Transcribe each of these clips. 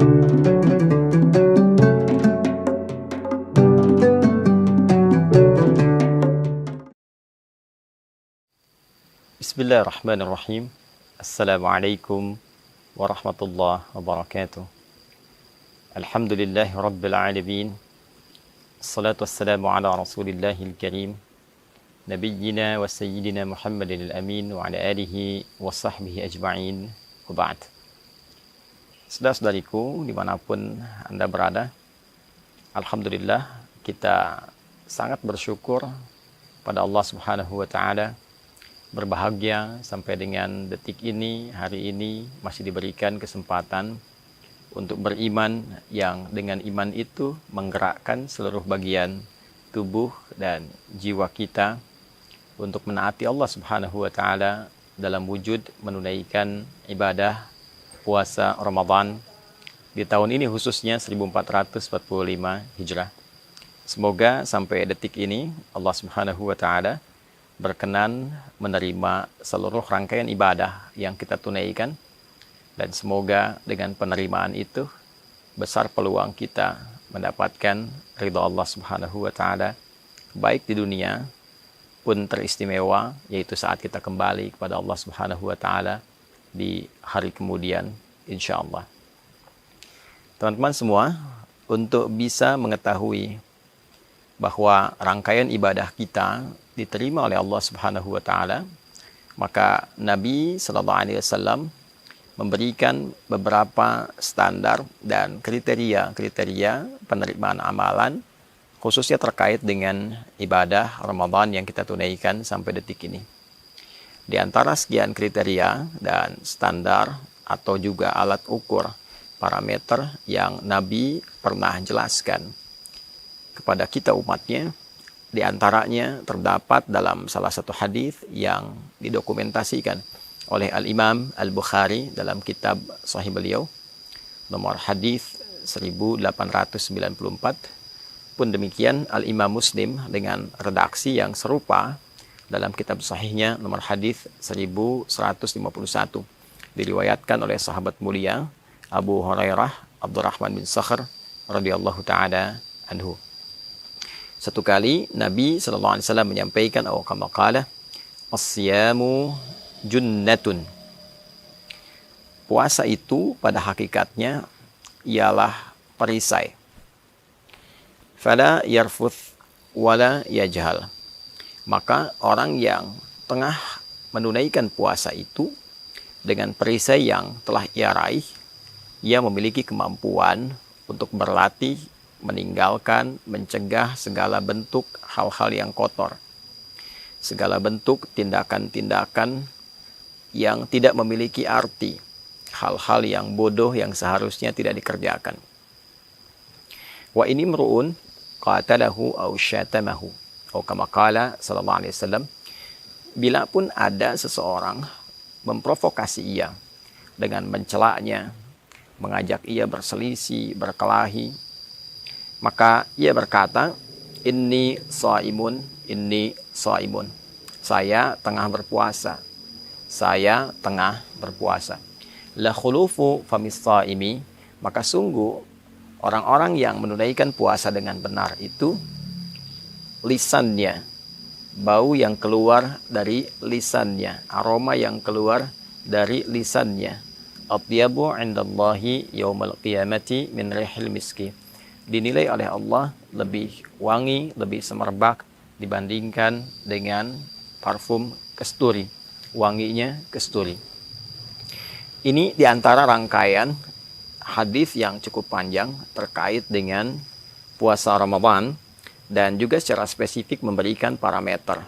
Bismillahirrahmanirrahim. Assalamualaikum warahmatullahi wabarakatuh. Alhamdulillahi rabbil alamin. Assalatu wassalamu ala rasulillahil karim. Nabiyyina wa sayyidina Muhammadin al-amin wa ala alihi wa sahbihi ajma'in. Wa ba'd. Saudara-saudariku dimanapun Anda berada, alhamdulillah kita sangat bersyukur pada Allah Subhanahu wa ta'ala, berbahagia sampai dengan detik ini, hari ini masih diberikan kesempatan untuk beriman yang dengan iman itu menggerakkan seluruh bagian tubuh dan jiwa kita untuk menaati Allah Subhanahu wa ta'ala dalam wujud menunaikan ibadah puasa Ramadan di tahun ini khususnya 1445 Hijrah. Semoga sampai detik ini Allah Subhanahu wa ta'ala berkenan menerima seluruh rangkaian ibadah yang kita tunaikan, dan semoga dengan penerimaan itu besar peluang kita mendapatkan ridha Allah Subhanahu wa ta'ala baik di dunia pun teristimewa, yaitu saat kita kembali kepada Allah Subhanahu wa ta'ala di hari kemudian insyaallah. Teman-teman semua, untuk bisa mengetahui bahwa rangkaian ibadah kita diterima oleh Allah Subhanahu wa ta'ala, maka Nabi sallallahu alaihi wasallam memberikan beberapa standar dan kriteria penerimaan amalan khususnya terkait dengan ibadah Ramadan yang kita tunaikan sampai detik ini. Di antara sekian kriteria dan standar atau juga alat ukur parameter yang Nabi pernah jelaskan kepada kita umatnya, di antaranya terdapat dalam salah satu hadis yang didokumentasikan oleh Al-Imam Al-Bukhari dalam kitab Sahih beliau, nomor hadis 1894. Pun demikian Al-Imam Muslim dengan redaksi yang serupa dalam kitab Sahihnya nomor hadis 1151, diriwayatkan oleh sahabat mulia Abu Hurairah Abdurrahman bin Sakhr radhiyallahu taala anhu. Satu kali Nabi sallallahu alaihi wasallam menyampaikan atau kama qala, as-siyamu junnatun. Puasa itu pada hakikatnya ialah perisai. Fala yarfuth wala yajhal. Maka orang yang tengah menunaikan puasa itu dengan perisai yang telah ia raih, ia memiliki kemampuan untuk berlatih meninggalkan, mencegah segala bentuk hal-hal yang kotor, segala bentuk tindakan-tindakan yang tidak memiliki arti, hal-hal yang bodoh yang seharusnya tidak dikerjakan. Wa ini mru'un qatalahu aw syatamahu, atau kama qala sallallahu alaihi wasallam, bila pun ada seseorang memprovokasi ia dengan mencelaknya, mengajak ia berselisih, berkelahi, maka ia berkata, inni shaimun, saya tengah berpuasa, saya tengah berpuasa. La khulufu famis shaimi, maka sungguh orang-orang yang menunaikan puasa dengan benar itu lisannya, bau yang keluar dari lisannya, aroma yang keluar dari lisannya, atyabu indallahi yaumal qiyamati min rihil miski, dinilai oleh Allah lebih wangi, lebih semerbak dibandingkan dengan parfum kasturi, wanginya kasturi. Ini diantara rangkaian hadis yang cukup panjang terkait dengan puasa Ramadan, dan juga secara spesifik memberikan parameter,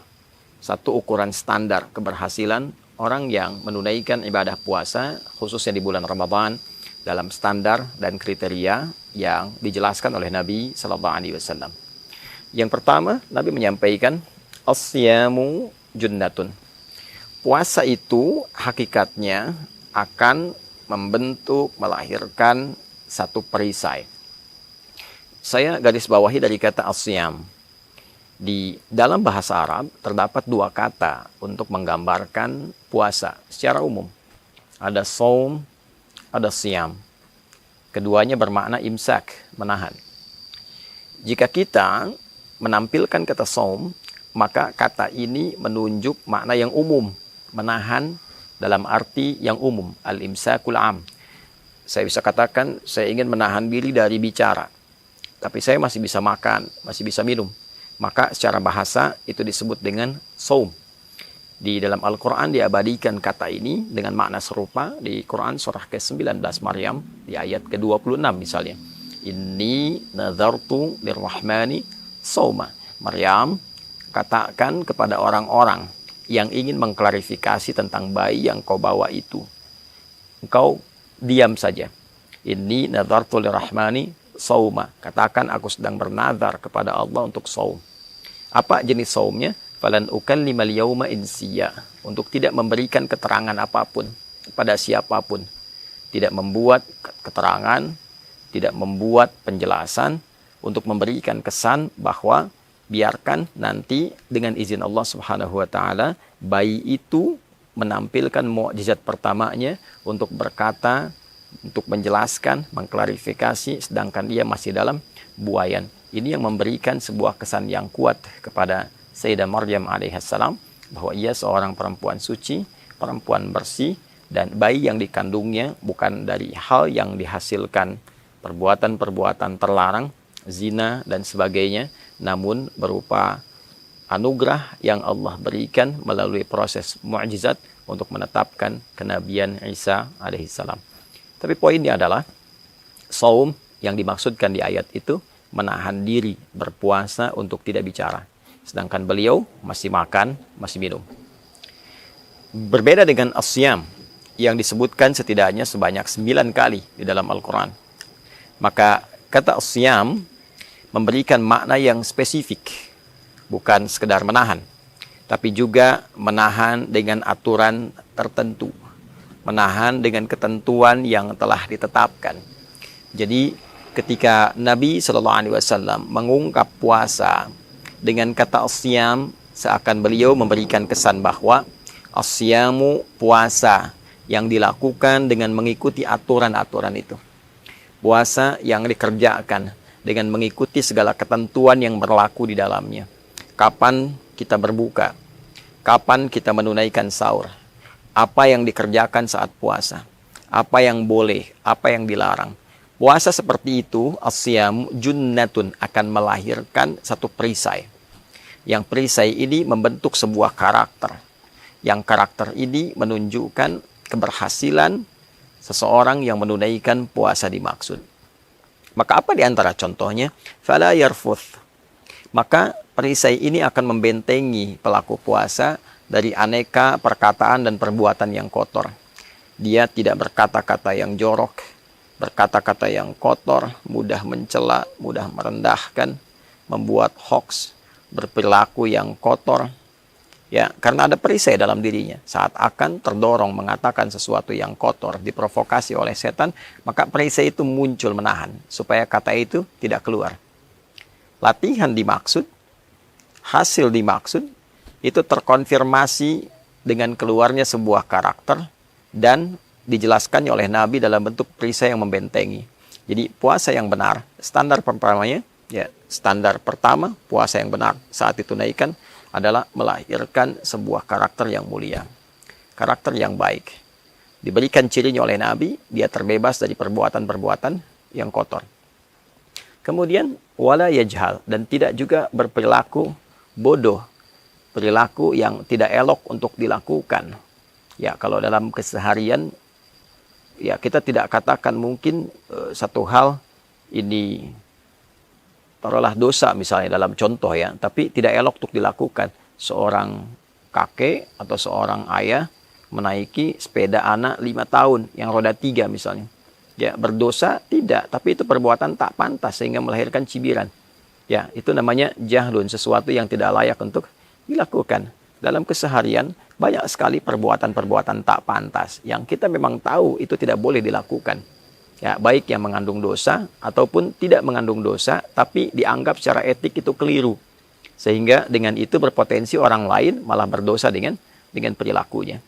satu ukuran standar keberhasilan orang yang menunaikan ibadah puasa khususnya di bulan Ramadan dalam standar dan kriteria yang dijelaskan oleh Nabi sallallahu alaihi wasallam. Yang pertama, Nabi menyampaikan as-siyamu junnatun. Puasa itu hakikatnya akan membentuk, melahirkan satu perisai. Saya garis bawahi dari kata as-siyam. Di dalam bahasa Arab terdapat dua kata untuk menggambarkan puasa secara umum. Ada saum, ada siyam. Keduanya bermakna imsak, menahan. Jika kita menampilkan kata saum, maka kata ini menunjuk makna yang umum, menahan dalam arti yang umum, al-imsakul am. Saya bisa katakan, saya ingin menahan diri dari bicara, tapi saya masih bisa makan, masih bisa minum. Maka secara bahasa itu disebut dengan saum. Di dalam Al-Quran diabadikan kata ini dengan makna serupa di Quran surah ke-19 Maryam di ayat ke-26 misalnya. Inni nadhartu lirrahmani sauma. Maryam, katakan kepada orang-orang yang ingin mengklarifikasi tentang bayi yang kau bawa itu, engkau diam saja. Inni nadhartu lirrahmani sauma. Katakan aku sedang bernazar kepada Allah untuk saum. Apa jenis saumnya? Falan ukallimal yauma insiya, untuk tidak memberikan keterangan apapun kepada siapapun, tidak membuat keterangan, tidak membuat penjelasan, untuk memberikan kesan bahwa biarkan nanti dengan izin Allah Subhanahu wa taala bayi itu menampilkan mukjizat pertamanya untuk berkata, untuk menjelaskan, mengklarifikasi, sedangkan ia masih dalam buayan. Ini yang memberikan sebuah kesan yang kuat kepada Sayyidah Maryam alaihissalam bahwa ia seorang perempuan suci, perempuan bersih, dan bayi yang dikandungnya bukan dari hal yang dihasilkan perbuatan-perbuatan terlarang, zina dan sebagainya, namun berupa anugerah yang Allah berikan melalui proses mukjizat untuk menetapkan kenabian Isa alaihissalam. Tapi poinnya adalah saum yang dimaksudkan di ayat itu menahan diri berpuasa untuk tidak bicara. Sedangkan beliau masih makan, masih minum. Berbeda dengan as-siyam yang disebutkan setidaknya sebanyak 9 kali di dalam Al-Quran. Maka kata as-siyam memberikan makna yang spesifik. Bukan sekedar menahan, tapi juga menahan dengan aturan tertentu. Menahan dengan ketentuan yang telah ditetapkan. Jadi ketika Nabi SAW mengungkap puasa dengan kata as-siyam, seakan beliau memberikan kesan bahwa as-siyamu puasa yang dilakukan dengan mengikuti aturan-aturan itu. Puasa yang dikerjakan dengan mengikuti segala ketentuan yang berlaku di dalamnya. Kapan kita berbuka, kapan kita menunaikan sahur, apa yang dikerjakan saat puasa, apa yang boleh, apa yang dilarang. Puasa seperti itu, as-siyam junnatun, akan melahirkan satu perisai. Yang perisai ini membentuk sebuah karakter. Yang karakter ini menunjukkan keberhasilan seseorang yang menunaikan puasa dimaksud. Maka apa di antara contohnya? Fala yarfuth. Maka perisai ini akan membentengi pelaku puasa dari aneka perkataan dan perbuatan yang kotor. Dia tidak berkata-kata yang jorok, berkata-kata yang kotor, mudah mencela, mudah merendahkan, membuat hoax, berperilaku yang kotor. Ya, karena ada perisai dalam dirinya. Saat akan terdorong mengatakan sesuatu yang kotor, diprovokasi oleh setan, maka perisai itu muncul menahan supaya kata itu tidak keluar. Latihan dimaksud, hasil dimaksud, itu terkonfirmasi dengan keluarnya sebuah karakter dan dijelaskannya oleh Nabi dalam bentuk perisai yang membentengi. Jadi puasa yang benar, standar pertamanya, ya standar pertama puasa yang benar saat ditunaikan adalah melahirkan sebuah karakter yang mulia, karakter yang baik. Diberikan cirinya oleh Nabi, dia terbebas dari perbuatan-perbuatan yang kotor. Kemudian wala yajhal, dan tidak juga berperilaku bodoh, perilaku yang tidak elok untuk dilakukan. Ya, kalau dalam keseharian, ya kita tidak katakan mungkin satu hal ini taruhlah dosa misalnya dalam contoh ya, tapi tidak elok untuk dilakukan. Seorang kakek atau seorang ayah menaiki sepeda anak 5 tahun yang roda 3 misalnya. Ya, berdosa tidak, tapi itu perbuatan tak pantas sehingga melahirkan cibiran. Ya, itu namanya jahlun, sesuatu yang tidak layak untuk dilakukan. Dalam keseharian banyak sekali perbuatan-perbuatan tak pantas yang kita memang tahu itu tidak boleh dilakukan. Ya, baik yang mengandung dosa ataupun tidak mengandung dosa, tapi dianggap secara etik itu keliru. Sehingga dengan itu berpotensi orang lain malah berdosa dengan perilakunya.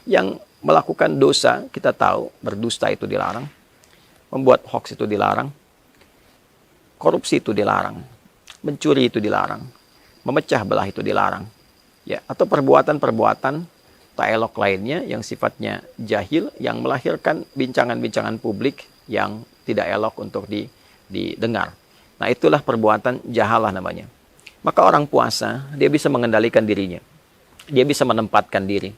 Yang melakukan dosa, kita tahu berdusta itu dilarang. Membuat hoax itu dilarang, korupsi itu dilarang, mencuri itu dilarang, memecah belah itu dilarang. Ya, atau perbuatan-perbuatan tak elok lainnya yang sifatnya jahil, yang melahirkan bincangan-bincangan publik yang tidak elok untuk didengar. Nah, itulah perbuatan jahalah namanya. Maka orang puasa, dia bisa mengendalikan dirinya. Dia bisa menempatkan diri.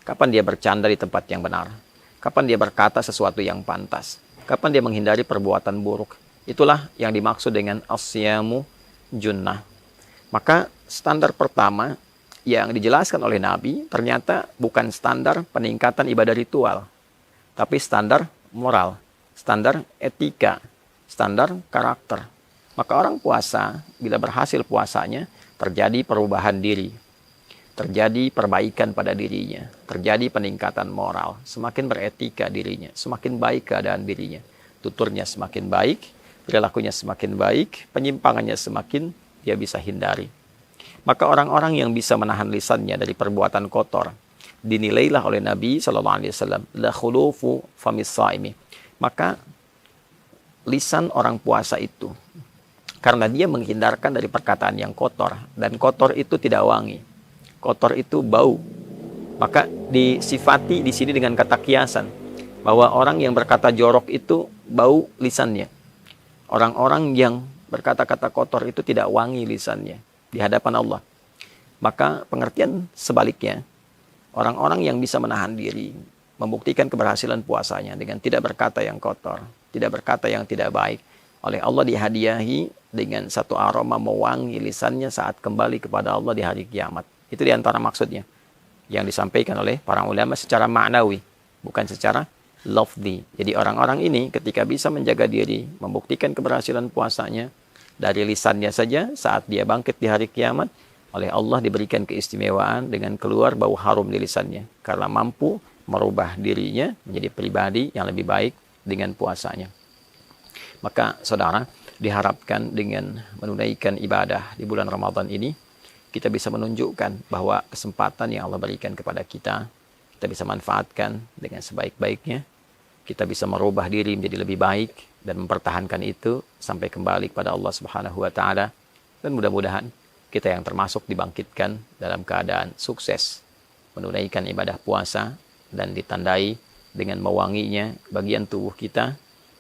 Kapan dia bercanda di tempat yang benar. Kapan dia berkata sesuatu yang pantas. Kapan dia menghindari perbuatan buruk. Itulah yang dimaksud dengan as-siyamu junnah. Maka standar pertama yang dijelaskan oleh Nabi ternyata bukan standar peningkatan ibadah ritual. Tapi standar moral, standar etika, standar karakter. Maka orang puasa, bila berhasil puasanya, terjadi perubahan diri. Terjadi perbaikan pada dirinya. Terjadi peningkatan moral. Semakin beretika dirinya. Semakin baik keadaan dirinya. Tuturnya semakin baik. Perilakunya semakin baik. Penyimpangannya semakin dia bisa hindari. Maka orang-orang yang bisa menahan lisannya dari perbuatan kotor, dinilailah oleh Nabi SAW. La khulufu famis saimi. Maka lisan orang puasa itu, karena dia menghindarkan dari perkataan yang kotor. Dan kotor itu tidak wangi. Kotor itu bau. Maka disifati di sini dengan kata kiasan. Bahwa orang yang berkata jorok itu bau lisannya. Orang-orang yang berkata-kata kotor itu tidak wangi lisannya di hadapan Allah. Maka pengertian sebaliknya. Orang-orang yang bisa menahan diri, membuktikan keberhasilan puasanya dengan tidak berkata yang kotor, tidak berkata yang tidak baik, oleh Allah dihadiahi dengan satu aroma mewangi lisannya saat kembali kepada Allah di hari kiamat. Itu diantara maksudnya yang disampaikan oleh para ulama secara maknawi, bukan secara lafzi. Jadi orang-orang ini ketika bisa menjaga diri, membuktikan keberhasilan puasanya dari lisannya saja saat dia bangkit di hari kiamat, oleh Allah diberikan keistimewaan dengan keluar bau harum di lisannya karena mampu merubah dirinya menjadi pribadi yang lebih baik dengan puasanya. Maka saudara, diharapkan dengan menunaikan ibadah di bulan Ramadan ini, kita bisa menunjukkan bahwa kesempatan yang Allah berikan kepada kita bisa manfaatkan dengan sebaik-baiknya. Kita bisa merubah diri menjadi lebih baik dan mempertahankan itu sampai kembali kepada Allah Subhanahu wa taala. Dan mudah-mudahan kita yang termasuk dibangkitkan dalam keadaan sukses menunaikan ibadah puasa dan ditandai dengan mewanginya bagian tubuh kita,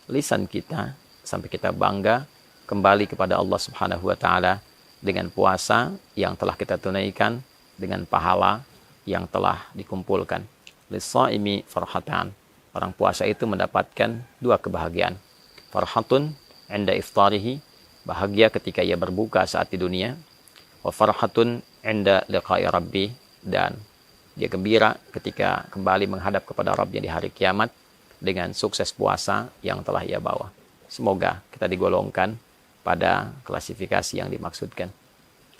lisan kita, sampai kita bangga kembali kepada Allah Subhanahu wa taala dengan puasa yang telah kita tunaikan, dengan pahala yang telah dikumpulkan. Lis-shaimi farhatan. Orang puasa itu mendapatkan dua kebahagiaan. Farhatun 'inda iftarihi, bahagia ketika ia berbuka saat di dunia. Wa farhatun 'inda liqa'i rabbi, dan dia gembira ketika kembali menghadap kepada Rabbnya di hari kiamat dengan sukses puasa yang telah ia bawa. Semoga kita digolongkan pada klasifikasi yang dimaksudkan.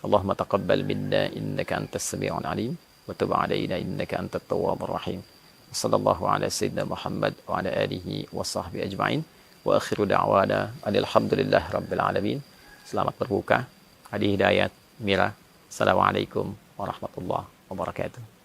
Allahumma taqabbal minna innaka antas sami'ul alim wa tub 'alaina innaka antat tawwabur rahim. Sallallahu ala sayyidina Muhammad wa ala alihi wa sahbihi ajma'in. Wa akhiru da'wana alhamdulillahi rabbil alamin. Selamat berbuka. Hadi hidayat, Mira. Assalamualaikum warahmatullahi wabarakatuh.